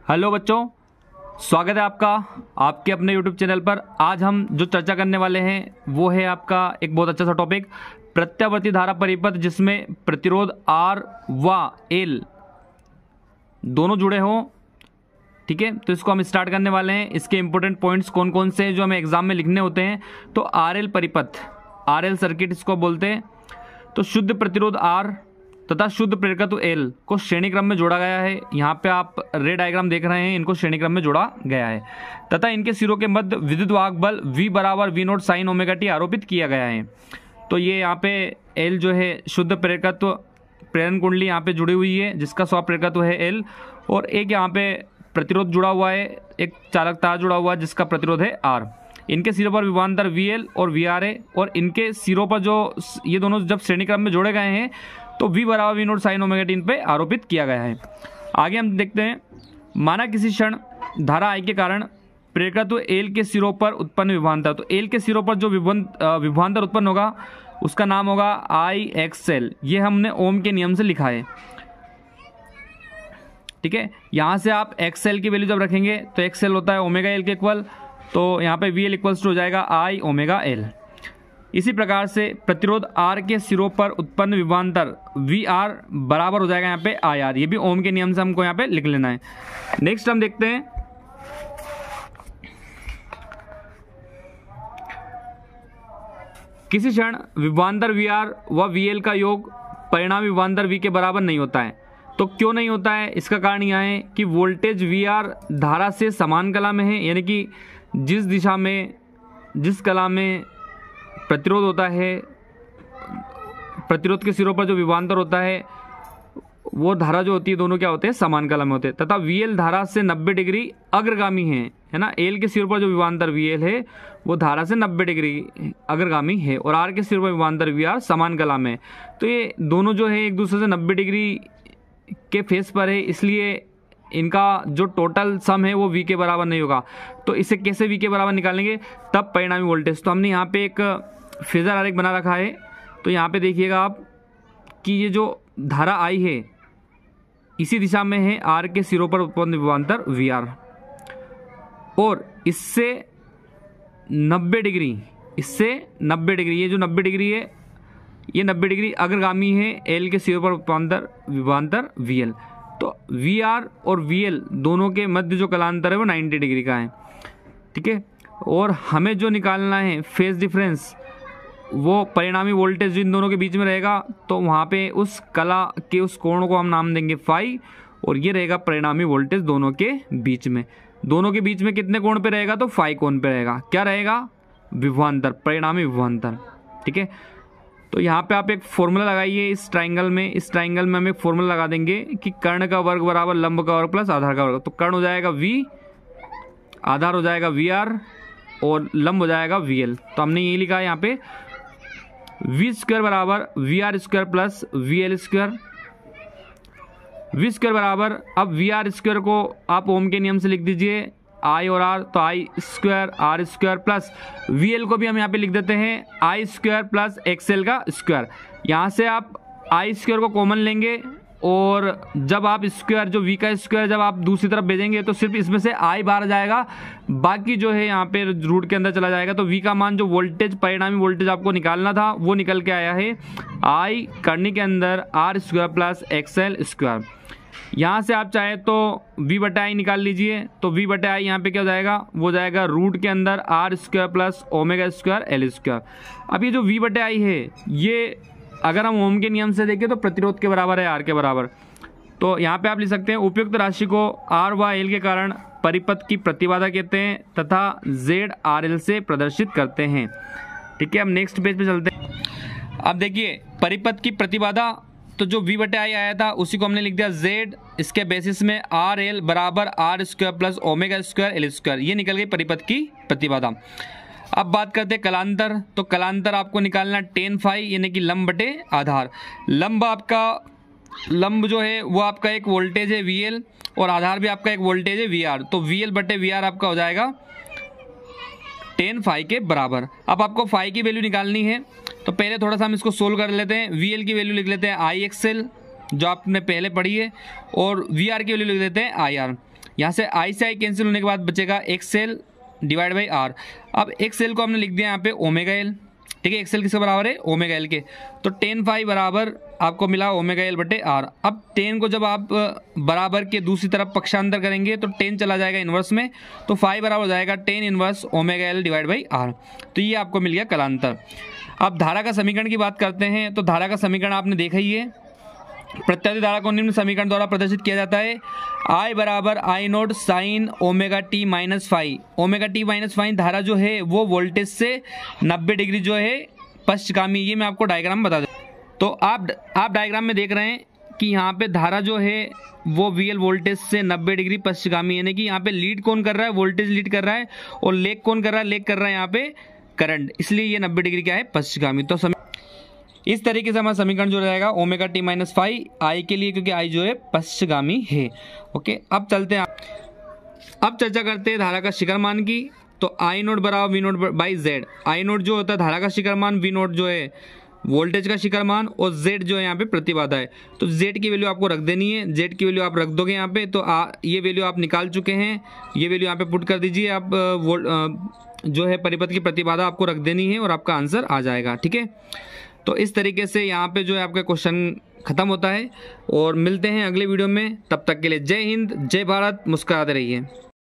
Hello बच्चों, स्वागत है आपका आपके अपने YouTube चैनल पर। आज हम जो चर्चा करने वाले हैं वो है आपका एक बहुत अच्छा सा टॉपिक, प्रत्यावर्ती धारा परिपथ, जिसमें प्रतिरोध R व L दोनों जुड़े हों। ठीक है, तो इसको हम स्टार्ट करने वाले हैं। इसके इंपॉर्टेंट पॉइंट्स कौन कौन से हैं जो हमें एग्जाम में लिखने होते हैं। तो RL परिपथ, RL सर्किट इसको बोलते हैं। तो शुद्ध प्रतिरोध R तथा शुद्ध प्रेरकत्व L को श्रेणी क्रम में जोड़ा गया है। यहाँ पे आप रे डायग्राम देख रहे हैं, इनको श्रेणी क्रम में जोड़ा गया है तथा इनके सिरों के मध्य विद्युत वाहक बल V बराबर V0 साइन ओमेगा टी आरोपित किया गया है। तो ये यहाँ पे L जो है शुद्ध प्रेरकत्व, प्रेरण कुंडली यहाँ पे जुड़ी हुई है जिसका स्व प्रेरकत्व है L, और एक यहाँ पे प्रतिरोध जुड़ा हुआ है, एक चालक तार जुड़ा हुआ है जिसका प्रतिरोध है R। इनके सिरों पर विभवांतर VL और VR है, और इनके सिरों पर जो ये दोनों जब श्रेणी क्रम में जोड़े गए हैं तो V बराबर V0 साइन ओमेगा टी इन पे आरोपित किया गया है। आगे हम देखते हैं, माना किसी क्षण धारा I के कारण प्रेरकत्व L के सिरों पर उत्पन्न विभवांतर। तो L के सिरों पर जो विभवांतर उत्पन्न होगा उसका नाम होगा IXL। ये हमने ओम के नियम से लिखा है। ठीक है, यहाँ से आप XL की वैल्यू जब रखेंगे तो XL होता है ओमेगा L के इक्वल, तो यहाँ पे VL इक्वल्स टू हो जाएगा I ओमेगा L। इसी प्रकार से प्रतिरोध R के सिरों पर उत्पन्न विभवांतर VR बराबर हो जाएगा यहाँ पे IR। ये भी ओम के नियम से हमको यहाँ पे लिख लेना है। नेक्स्ट हम देखते हैं, किसी क्षण विभवांतर VR व VL का योग परिणामी विभवांतर V के बराबर नहीं होता है। तो क्यों नहीं होता है, इसका कारण यह है कि वोल्टेज VR धारा से समान कला में है, यानी कि जिस दिशा में, जिस कला में प्रतिरोध होता है, प्रतिरोध के सिरों पर जो विभवांतर होता है वो धारा जो होती है दोनों क्या होते हैं, समान कला में होते हैं, तथा VL धारा से 90 डिग्री अग्रगामी है ना। L के सिरों पर जो विभवांतर VL है वो धारा से 90 डिग्री अग्रगामी है, और R के सिरों पर विभवांतर VR समान कला में। तो ये दोनों जो है एक दूसरे से 90 डिग्री के फेस पर है, इसलिए इनका जो टोटल सम है वो V के बराबर नहीं होगा। तो इसे कैसे V के बराबर निकालेंगे, तब परिणामी वोल्टेज। तो हमने यहाँ पे एक फेजर आरेख बना रखा है। तो यहाँ पे देखिएगा आप कि ये जो धारा I है इसी दिशा में है R के सिरों पर उत्पन्न विभवांतर VR, और इससे 90 डिग्री, इससे 90 डिग्री, ये जो 90 डिग्री है ये 90 डिग्री अग्रगामी है L के सिरों पर उत्पन्न विभवांतर VL। तो VR और VL दोनों के मध्य जो कलांतर है वो 90 डिग्री का है। ठीक है, और हमें जो निकालना है फेज डिफरेंस, वो परिणामी वोल्टेज इन दोनों के बीच में रहेगा। तो वहाँ पे उस कला के उस कोण को हम नाम देंगे फाई, और ये रहेगा परिणामी वोल्टेज दोनों के बीच में। दोनों के बीच में कितने कोण पे रहेगा, तो फाई कोण पे रहेगा। क्या रहेगा, विभवांतर, परिणामी विभवांतर। ठीक है, तो यहाँ पे आप एक फॉर्मूला लगाइए इस ट्राइंगल में। इस ट्राइंगल में हम एक फॉर्मूला लगा देंगे कि कर्ण का वर्ग बराबर लंब का वर्ग प्लस आधार का वर्ग। तो कर्ण हो जाएगा V, आधार हो जाएगा VR, और लंब हो जाएगा VL। तो हमने ये लिखा है यहाँ पे V स्क्वायर बराबर VR square plus VL square. V square बराबर, अब VR स्क्वायर को आप ओम के नियम से लिख दीजिए I और R, तो I square R square plus VL को भी हम यहाँ पे लिख देते हैं I स्क्वायर प्लस XL का स्क्वायर। यहाँ से आप I स्क्वायर को कॉमन लेंगे, और जब आप स्क्वायर जो V का स्क्वायर जब आप दूसरी तरफ भेजेंगे तो सिर्फ इसमें से I बाहर जाएगा, बाकी जो है यहाँ पे रूट के अंदर चला जाएगा। तो V का मान जो वोल्टेज, परिणामी वोल्टेज आपको निकालना था वो निकल के आया है I करने के अंदर R square plus XL square. यहाँ से आप चाहे तो V बटा I निकाल लीजिए। तो V बटा I यहाँ पे क्या हो जाएगा, वो जाएगा रूट के अंदर R square plus omega square L square. अब ये जो V बटा I है ये अगर हम ओम के नियम से देखें तो प्रतिरोध के बराबर है, R के बराबर। तो यहाँ पे आप लिख सकते हैं उपयुक्त राशि को R व L के कारण परिपथ की प्रतिबाधा कहते हैं तथा Z RL से प्रदर्शित करते हैं। ठीक है, हम नेक्स्ट पेज पे चलते हैं। अब देखिए परिपथ की प्रतिबाधा, तो जो V बटे I आया था उसी को हमने लिख दिया Z, इसके बेसिस में RL बराबर R square plus omega square L square. ये निकल गई परिपथ की प्रतिबाधा। अब बात करते हैं कलांतर। तो कलांतर आपको निकालना tan फाई, यानी कि लंब बटे आधार। लंब आपका, लंब जो है वो आपका एक वोल्टेज है VL, और आधार भी आपका एक वोल्टेज है VR। तो VL बटे VR आपका हो जाएगा tan फाई के बराबर। अब आपको फाई की वैल्यू निकालनी है, तो पहले थोड़ा सा हम इसको सोल्व कर लेते हैं। VL की वैल्यू लिख लेते हैं IXL, जो आपने पहले पढ़ी है, और VR की वैल्यू लिख देते हैं IR। यहाँ से आई से आई कैंसिल होने के बाद बचेगा एक्सएल डिवाइड बाई आर। अब एक्सएल को हमने लिख दिया यहाँ पे ओमेगा एल, ठीक है। एक्सएल किसके बराबर है, ओमेगा एल के। तो टेन फाई बराबर आपको मिला ओमेगा एल बटे आर। अब टेन को जब आप बराबर के दूसरी तरफ पक्षांतर करेंगे तो टेन चला जाएगा इन्वर्स में, तो फाई बराबर हो जाएगा tan inverse omega L divide by R. तो ये आपको मिल गया कलांतर। अब धारा का समीकरण की बात करते हैं। तो धारा का समीकरण आपने देखा ही है, प्रत्यावर्ती धारा को निम्न समीकरण द्वारा प्रदर्शित किया जाता है। I बराबर I naught sine omega T minus phi. Omega T minus phi धारा जो है वो वोल्टेज से 90 डिग्री जो है पश्चगामी। ये मैं आपको डायग्राम बता दूं। तो आप डायग्राम में देख रहे हैं कि यहाँ पे धारा जो है वो VL वोल्टेज से 90 डिग्री पश्चगामी, यानी कि यहाँ पे लीड कौन कर रहा है, वोल्टेज लीड कर रहा है, और लेग कौन कर रहा है, लेग कर रहा है यहाँ पे करंट, इसलिए ये 90 डिग्री क्या है, पश्चगामी। तो इस तरीके से हमारा समीकरण जो रहेगा ओमेगा टी माइनस फाई आई के लिए, क्योंकि आई जो है पश्चगामी है। ओके, अब चलते हैं, अब चर्चा करते हैं धारा का शिखर मान की। तो आई नोट बराबर V naught by Z. I naught जो होता है धारा का शिखर मान, वी नोट जो है वोल्टेज का शिखर मान, और जेड जो है यहाँ पे प्रतिबाधा है। तो जेड की वैल्यू आपको रख देनी है, जेड की वैल्यू आप रख दोगे यहाँ पे। तो ये वैल्यू आप निकाल चुके हैं, ये वैल्यू यहाँ पे पुट कर दीजिए आप। जो है परिपथ की प्रतिबाधा आपको रख देनी है और आपका आंसर आ जाएगा, ठीक है। तो इस तरीके से यहाँ पे जो है आपका क्वेश्चन खत्म होता है, और मिलते हैं अगले वीडियो में। तब तक के लिए जय हिंद, जय भारत, मुस्कुराते रहिए।